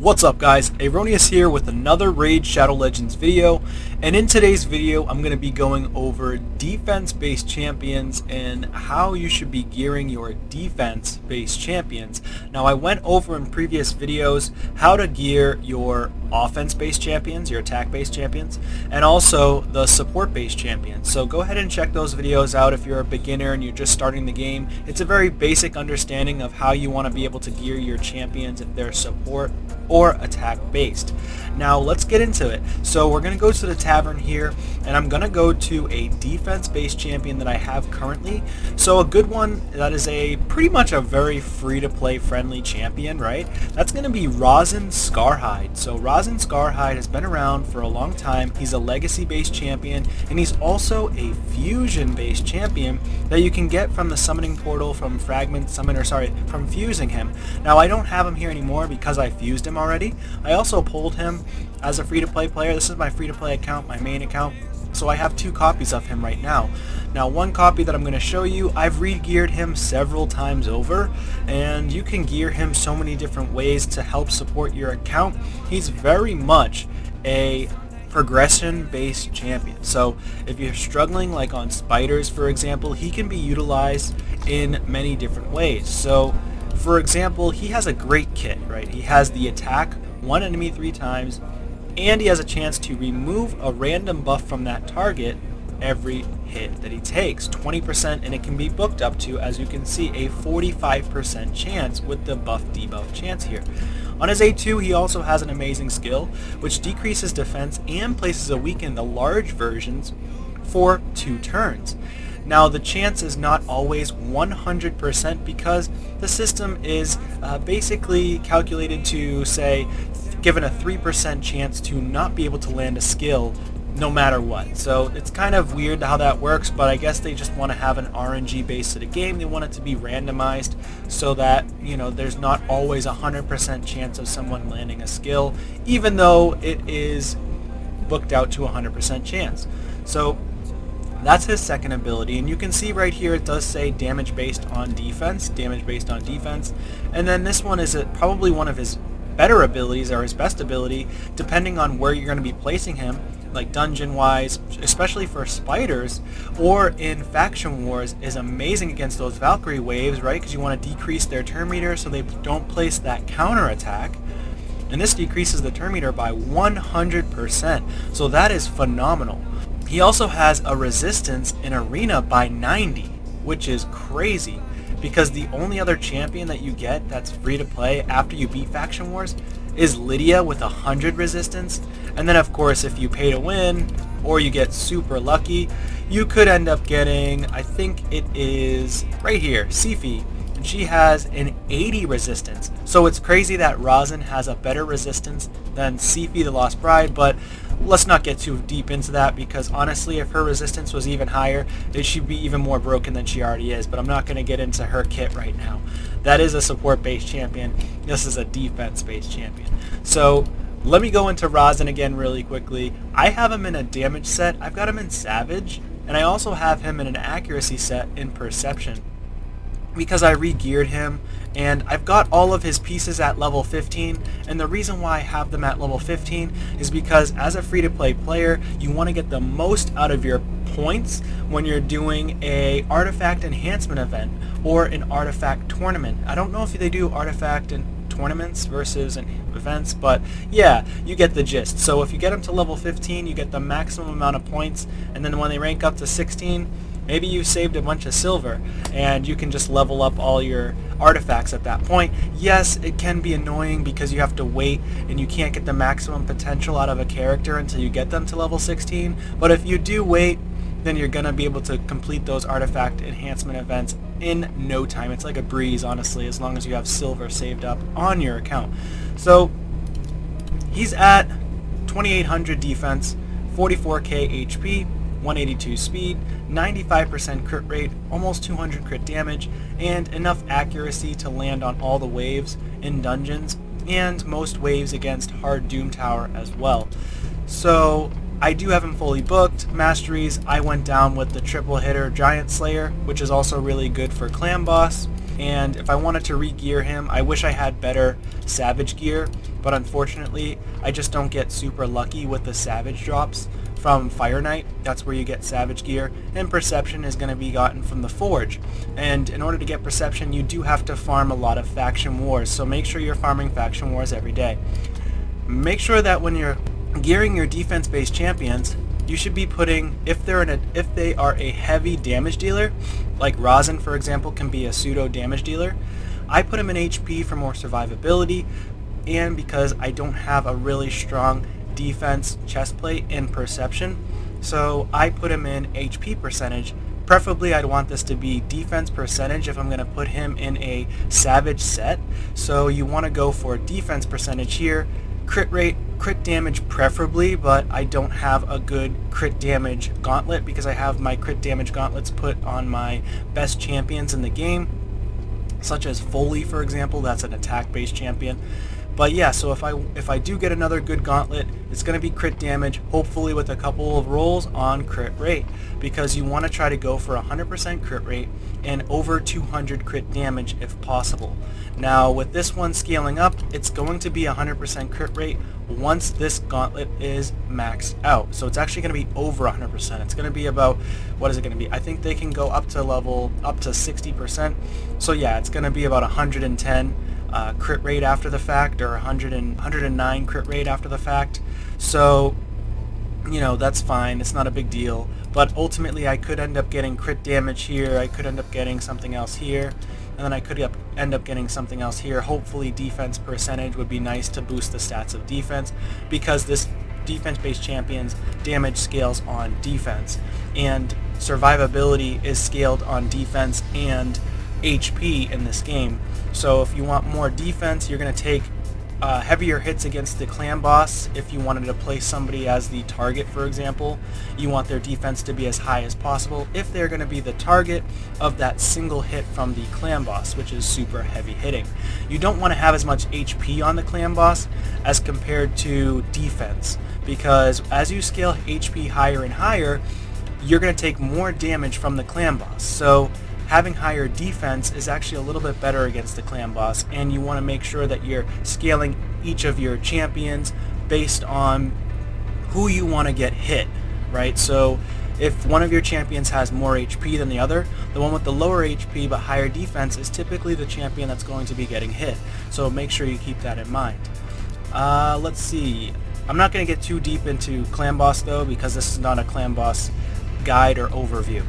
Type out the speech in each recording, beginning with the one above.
What's up guys, Aroneous here with another Raid Shadow Legends video, and in today's video I'm going to be going over defense-based champions and how you should be gearing your defense-based champions. Now I went over in previous videos how to gear your offense-based champions, your attack-based champions, and also the support-based champions. So go ahead and check those videos out if you're a beginner and you're just starting the game. It's a very basic understanding of how you want to be able to gear your champions if they're support or attack based. Now let's get into it. So we're going to go to the tavern here, and I'm going to go to a defense based champion that I have currently. So a good one that is a pretty much a very free to play friendly champion, right? That's going to be Rosin Scarhide. So Rosin Scarhide has been around for a long time. He's a legacy based champion, and he's also a fusion based champion that you can get from the summoning portal from from fusing him. Now I don't have him here anymore because I fused him already. I also pulled him as a free-to-play player. This is my free-to-play account, my main account, so I have two copies of him right now. Now one copy that I'm going to show you, I've re-geared him several times over, and you can gear him so many different ways to help support your account. He's very much a progression-based champion. So if you're struggling like on spiders, for example, he can be utilized in many different ways. So for example, he has a great kit, right? He has the attack, one enemy 3 times, and he has a chance to remove a random buff from that target every hit that he takes, 20%, and it can be booked up to, as you can see, a 45% chance with the buff debuff chance here. On his A2, he also has an amazing skill, which decreases defense and places a weaken in the large versions for 2 turns. Now the chance is not always 100% because the system is basically calculated to, say, given a 3% chance to not be able to land a skill no matter what. So it's kind of weird how that works, but I guess they just want to have an RNG base to the game. They want it to be randomized so that, you know, there's not always a 100% chance of someone landing a skill, even though it is booked out to a 100% chance. So that's his second ability, and you can see right here it does say damage based on defense, and then this one is probably one of his better abilities, or his best ability, depending on where you're going to be placing him, like dungeon wise, especially for spiders, or in faction wars, is amazing against those Valkyrie waves, right? Because you want to decrease their turn meter so they don't place that counter attack. And this decreases the turn meter by 100%, so that is phenomenal. He also has a resistance in arena by 90, which is crazy because the only other champion that you get that's free to play after you beat faction wars is Lydia with 100 resistance. And then of course if you pay to win or you get super lucky, you could end up getting, I think it is right here, Sifi, and she has an 80 resistance. So it's crazy that Rosin has a better resistance than Sifi the Lost Bride, but let's not get too deep into that because honestly if her resistance was even higher, she'd be even more broken than she already is, but I'm not going to get into her kit right now. That is a support based champion. This is a defense based champion. So let me go into Rosin again really quickly. I have him in a damage set, I've got him in Savage, and I also have him in an accuracy set in Perception, because I re-geared him, and I've got all of his pieces at level 15, and the reason why I have them at level 15 is because as a free-to-play player, you want to get the most out of your points when you're doing a artifact enhancement event or an artifact tournament. I don't know if they do artifact and tournaments versus events, but yeah, you get the gist. So if you get them to level 15, you get the maximum amount of points, and then when they rank up to 16, maybe you saved a bunch of silver and you can just level up all your artifacts at that point. Yes, it can be annoying because you have to wait and you can't get the maximum potential out of a character until you get them to level 16, but if you do wait, then you're going to be able to complete those artifact enhancement events in no time. It's like a breeze, honestly, as long as you have silver saved up on your account. So he's at 2800 defense, 44k HP, 182 speed, 95% crit rate, almost 200 crit damage, and enough accuracy to land on all the waves in dungeons, and most waves against hard Doom Tower as well. So I do have him fully booked. Masteries, I went down with the triple hitter Giant Slayer, which is also really good for Clan Boss. And if I wanted to re-gear him, I wish I had better Savage gear, but unfortunately I just don't get super lucky with the Savage drops from Fire Knight. That's where you get Savage gear, and Perception is going to be gotten from the Forge. And in order to get Perception, you do have to farm a lot of Faction Wars, so make sure you're farming Faction Wars every day. Make sure that when you're gearing your defense-based champions, you should be putting, if they are a heavy damage dealer, like Rosin for example can be a pseudo damage dealer, I put him in HP for more survivability, and because I don't have a really strong defense chestplate in Perception, so I put him in HP percentage. Preferably I'd want this to be defense percentage if I'm going to put him in a Savage set, so you want to go for defense percentage here. Crit rate, crit damage preferably, but I don't have a good crit damage gauntlet because I have my crit damage gauntlets put on my best champions in the game, such as Foley for example. That's an attack based champion. But yeah, so if I do get another good gauntlet, it's going to be crit damage, hopefully with a couple of rolls on crit rate, because you want to try to go for 100% crit rate and over 200 crit damage if possible. Now with this one scaling up, it's going to be 100% crit rate once this gauntlet is maxed out. So it's actually going to be over 100%. It's going to be about, what is it going to be? I think they can go up to 60%. So yeah, it's going to be about 110 crit rate after the fact, or 109 crit rate after the fact. So, you know, that's fine. It's not a big deal. But ultimately, I could end up getting crit damage here. I could end up getting something else here. And then I could end up getting something else here. Hopefully, defense percentage would be nice to boost the stats of defense, because this defense-based champion's damage scales on defense, and survivability is scaled on defense and HP in this game. So if you want more defense, you're going to take heavier hits against the clan boss. If you wanted to place somebody as the target, for example, you want their defense to be as high as possible if they're going to be the target of that single hit from the clan boss, which is super heavy hitting. You don't want to have as much HP on the clan boss as compared to defense, because as you scale HP higher and higher, you're going to take more damage from the clan boss. So having higher defense is actually a little bit better against the clan boss, and you want to make sure that you're scaling each of your champions based on who you want to get hit, right? So if one of your champions has more HP than the other, the one with the lower HP but higher defense is typically the champion that's going to be getting hit. So make sure you keep that in mind. Let's see. I'm not going to get too deep into clan boss though, because this is not a clan boss guide or overview.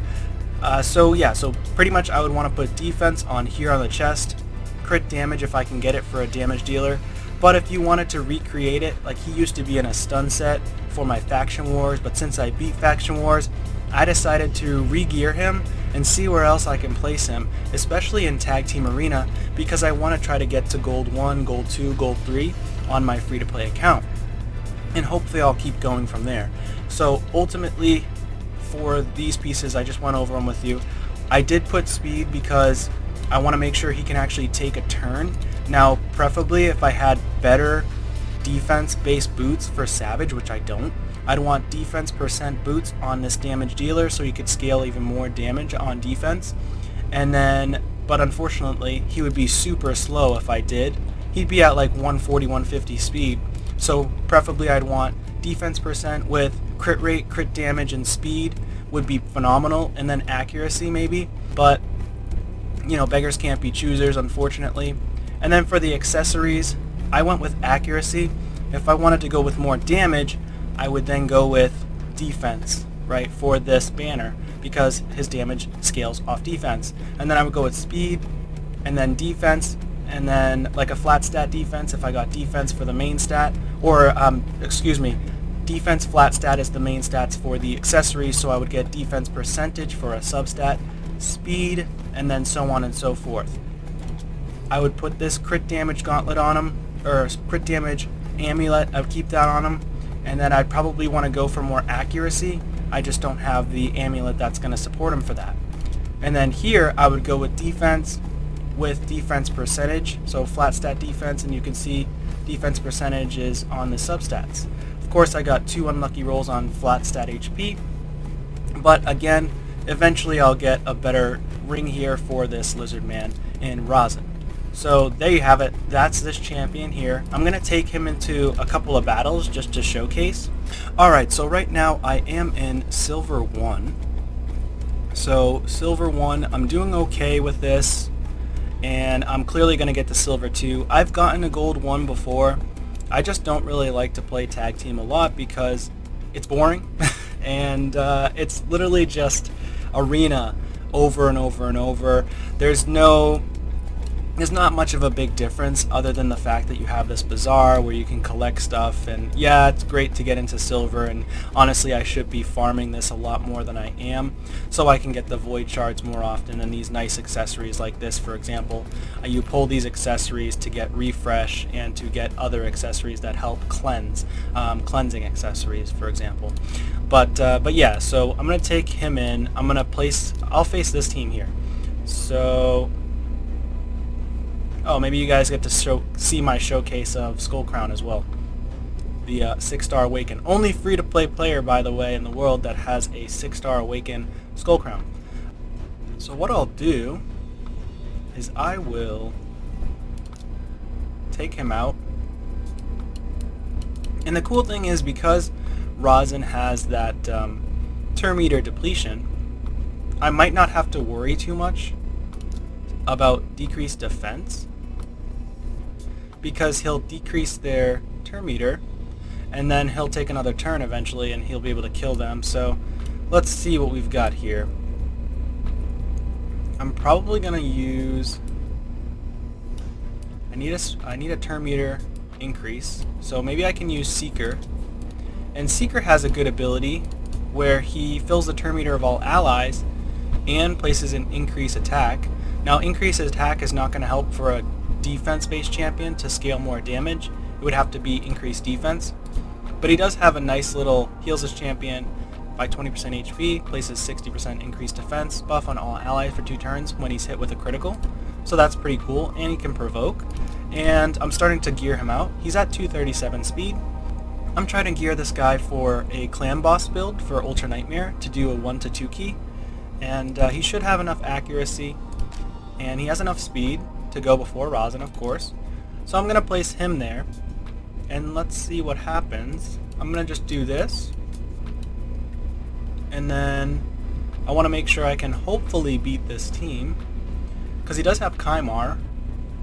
So yeah, so pretty much I would want to put defense on here on the chest, crit damage if I can get it for a damage dealer. But if you wanted to recreate it, like he used to be in a stun set for my Faction Wars, but since I beat Faction Wars, I decided to re-gear him and see where else I can place him, especially in Tag Team Arena, because I want to try to get to Gold 1, Gold 2, Gold 3 on my free-to-play account. And hopefully I'll keep going from there. So ultimately, for these pieces, I just went over them with you. I did put speed because I want to make sure he can actually take a turn. Now, preferably if I had better defense-based boots for Savage, which I don't, I'd want defense percent boots on this damage dealer so he could scale even more damage on defense. And then, but unfortunately, he would be super slow if I did. He'd be at like 140, 150 speed. So preferably I'd want defense percent with crit rate, crit damage, and speed would be phenomenal, and then accuracy maybe, but you know, beggars can't be choosers, unfortunately. And then for the accessories, I went with accuracy. If I wanted to go with more damage, I would then go with defense, right, for this banner, because his damage scales off defense. And then I would go with speed, and then defense, and then like a flat stat defense if I got defense for the main stat, or defense flat stat is the main stats for the accessories, so I would get defense percentage for a substat, speed, and then so on and so forth. I would put this crit damage gauntlet on him, or crit damage amulet, I would keep that on him, and then I'd probably want to go for more accuracy. I just don't have the amulet that's going to support him for that. And then here I would go with defense percentage, so flat stat defense, and you can see defense percentage is on the substats. Of course, I got 2 unlucky rolls on flat stat HP, but again, eventually I'll get a better ring here for this lizard man, and Rosin. So there you have it. That's this champion here. I'm going to take him into a couple of battles just to showcase. Alright, so right now I am in Silver 1. So Silver 1, I'm doing okay with this, and I'm clearly going to get to Silver 2. I've gotten a Gold 1 before. I just don't really like to play tag team a lot because it's boring, and it's literally just arena over and over and over. There's not much of a big difference other than the fact that you have this bazaar where you can collect stuff, and yeah, it's great to get into silver, and honestly I should be farming this a lot more than I am so I can get the void shards more often and these nice accessories like this, for example. You pull these accessories to get refresh and to get other accessories that help cleanse, cleansing accessories, for example. But yeah, so I'm going to take him in. I'll face this team here. So oh, maybe you guys get to see my showcase of Skull Crown as well. The 6-star Awaken. Only free-to-play player, by the way, in the world that has a 6-star Awaken Skull Crown. So what I'll do is I will take him out. And the cool thing is, because Rosin has that Term Eater depletion, I might not have to worry too much about decreased defense, because he'll decrease their Term Eater, and then he'll take another turn eventually and he'll be able to kill them. So let's see what we've got here. I'm probably going to use... I need a Term Eater increase, so maybe I can use Seeker. And Seeker has a good ability where he fills the Term Eater of all allies and places an increase attack. Now, increased attack is not going to help for a defense-based champion to scale more damage. It would have to be increased defense. But he does have a nice little heals his champion by 20% HP, places 60% increased defense buff on all allies for 2 turns when he's hit with a critical. So that's pretty cool, and he can provoke. And I'm starting to gear him out. He's at 237 speed. I'm trying to gear this guy for a clan boss build for Ultra Nightmare to do a 1-to-2 key. And he should have enough accuracy, and he has enough speed to go before Rosin, of course. So I'm going to place him there, and let's see what happens. I'm going to just do this, and then I want to make sure I can hopefully beat this team, because he does have Kymar.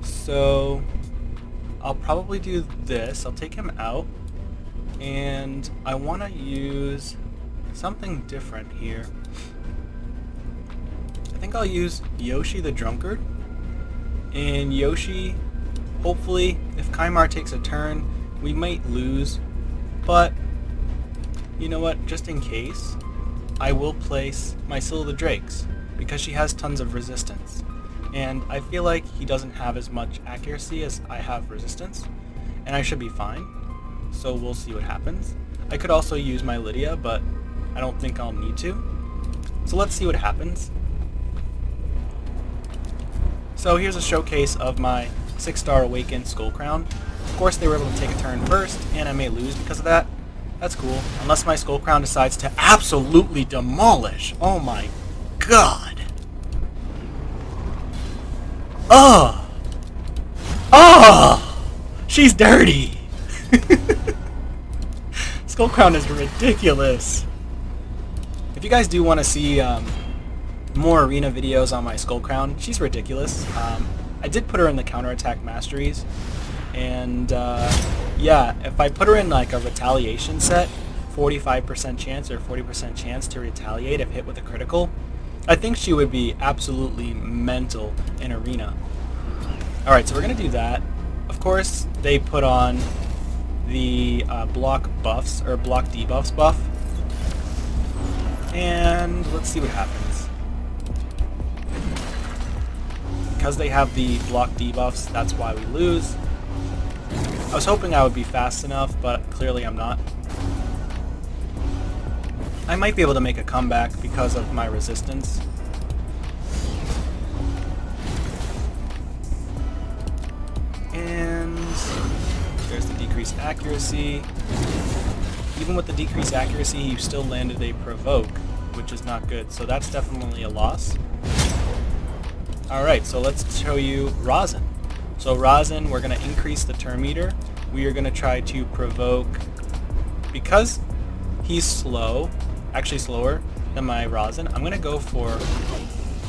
So I'll probably do this. I'll take him out, and I want to use something different here. I think I'll use Yoshi the Drunkard. And Yoshi, hopefully, if Kymar takes a turn, we might lose. But, you know what, just in case, I will place my Scylla the Drakes, because she has tons of resistance. And I feel like he doesn't have as much accuracy as I have resistance, and I should be fine. So we'll see what happens. I could also use my Lydia, but I don't think I'll need to. So let's see what happens. So here's a showcase of my 6-star Awakened Skull Crown. Of course they were able to take a turn first, and I may lose because of that. That's cool. Unless my Skull Crown decides to absolutely demolish. Oh my god. Oh! Oh! She's dirty! Skull Crown is ridiculous. If you guys do want to see more arena videos on my Skull Crown, she's ridiculous. I did put her in the counterattack masteries, and yeah, if I put her in like a retaliation set, 45% chance or 40% chance to retaliate if hit with a critical, I think she would be absolutely mental in arena. Alright, so we're going to do that. Of course, they put on the block buffs, or block debuffs buff. And let's see what happens. Because they have the block debuffs, that's why we lose. I was hoping I would be fast enough, but clearly I'm not. I might be able to make a comeback because of my resistance. And there's the decreased accuracy. Even with the decreased accuracy, he still landed a provoke, which is not good, so that's definitely a loss. Alright, so let's show you Rosin. So Rosin, we're going to increase the turn meter. We are going to try to provoke, because he's slow, actually slower than my Rosin, I'm going to go for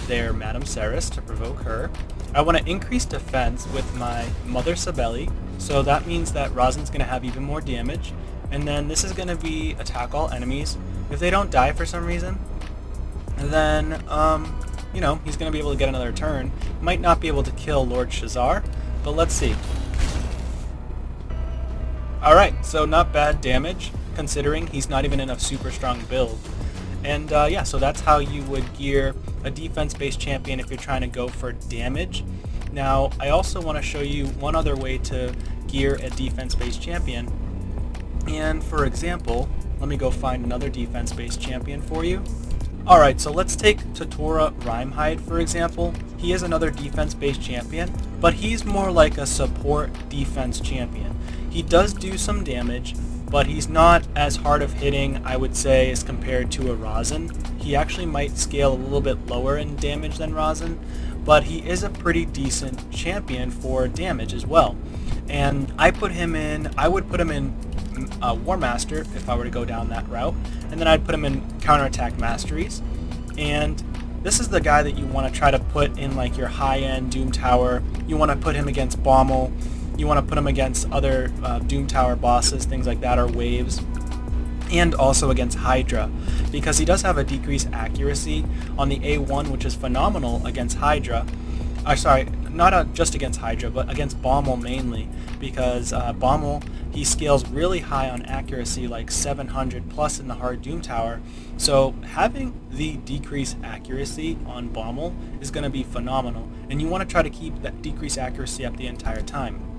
their Madame Ceres to provoke her. I want to increase defense with my Mother Sabelli, so that means that Rosin's going to have even more damage. And then this is going to be attack all enemies. If they don't die for some reason, then you know, he's going to be able to get another turn. Might not be able to kill Lord Shazar, but let's see. Alright, so not bad damage, considering he's not even in a super strong build. And yeah, so that's how you would gear a defense-based champion if you're trying to go for damage. Now, I also want to show you one other way to gear a defense-based champion. And for example, let me go find another defense-based champion for you. Alright, so let's take Totora Rhymehide for example. He is another defense-based champion, but he's more like a support defense champion. He does do some damage, but he's not as hard of hitting, I would say, as compared to a Rosin. He actually might scale a little bit lower in damage than Rosin, but he is a pretty decent champion for damage as well. And I would put him in War Master if I were to go down that route, and then I'd put him in Counterattack Masteries. And this is the guy that you want to try to put in like your high-end Doom Tower. You want to put him against Baumel. You want to put him against other Doom Tower bosses, things like that, or waves. And also against Hydra, because he does have a decreased accuracy on the A1, which is phenomenal against Hydra. Sorry, not just against Hydra, but against Baumel mainly, because Baumel, he scales really high on accuracy, like 700 plus in the hard Doom Tower. So having the decreased accuracy on Baumel is going to be phenomenal, and you want to try to keep that decreased accuracy up the entire time.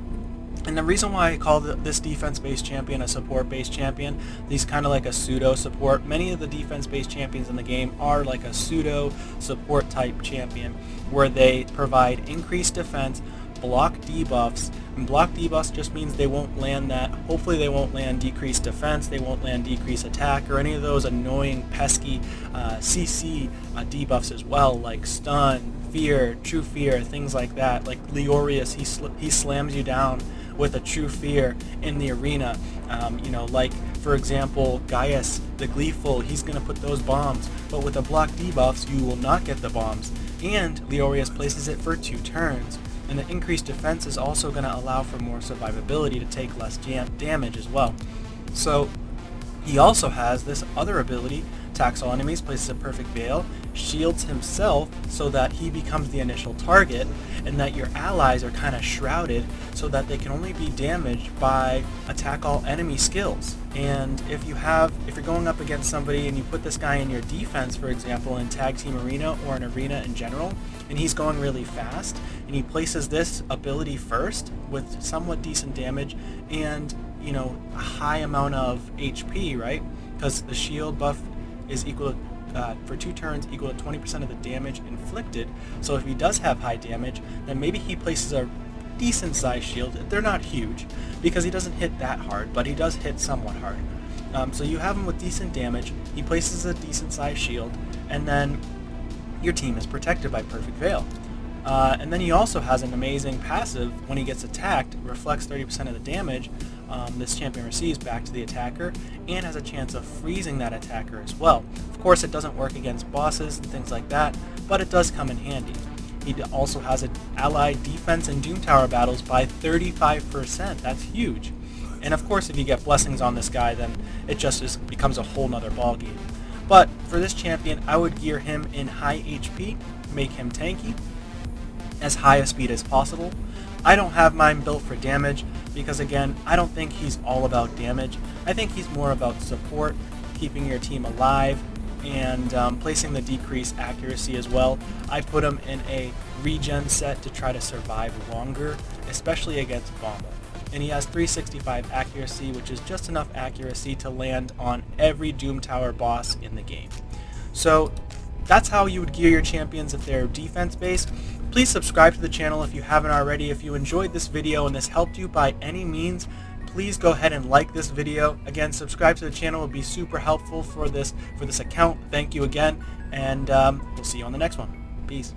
And the reason why I call this defense-based champion a support-based champion, he's kind of like a pseudo-support. Many of the defense-based champions in the game are like a pseudo-support type champion, where they provide increased defense, block debuffs, and block debuffs just means they won't land that. Hopefully they won't land decreased defense, they won't land decreased attack, or any of those annoying, pesky CC debuffs as well, like stun, fear, true fear, things like that. Like Aroneous, he slams you down with a true fear in the arena. You know, like for example, Gaius the Gleeful, he's going to put those bombs, but with the block debuffs, you will not get the bombs. And Aroneous places it for 2 turns. And the increased defense is also going to allow for more survivability to take less damage as well. So he also has this other ability, attacks all enemies, places a perfect veil, shields himself so that he becomes the initial target, and that your allies are kind of shrouded so that they can only be damaged by attack all enemy skills. And if you're going up against somebody and you put this guy in your defense, for example, in Tag Team Arena or an arena in general, and he's going really fast, and he places this ability first with somewhat decent damage and, you know, a high amount of HP, right? Because the shield buff is equal to for 2 turns equal to 20% of the damage inflicted. So if he does have high damage, then maybe he places a decent sized shield. They're not huge because he doesn't hit that hard, but he does hit somewhat hard. So you have him with decent damage, he places a decent sized shield, and then your team is protected by Perfect Veil. And then he also has an amazing passive. When he gets attacked, reflects 30% of the damage this champion receives back to the attacker, and has a chance of freezing that attacker as well. Of course, it doesn't work against bosses and things like that, but it does come in handy. He also has an allied defense in Doom Tower battles by 35%. That's huge. And of course, if you get blessings on this guy, then it just becomes a whole nother ballgame. But for this champion, I would gear him in high HP, make him tanky, as high a speed as possible. I don't have mine built for damage because, again, I don't think he's all about damage. I think he's more about support, keeping your team alive, and placing the decreased accuracy as well. I put him in a regen set to try to survive longer, especially against Baumel. And he has 365 accuracy, which is just enough accuracy to land on every Doom Tower boss in the game. So that's how you would gear your champions if they're defense-based. Please subscribe to the channel if you haven't already. If you enjoyed this video and this helped you by any means, please go ahead and like this video. Again, subscribe to the channel would be super helpful for this account. Thank you again, and we'll see you on the next one. Peace.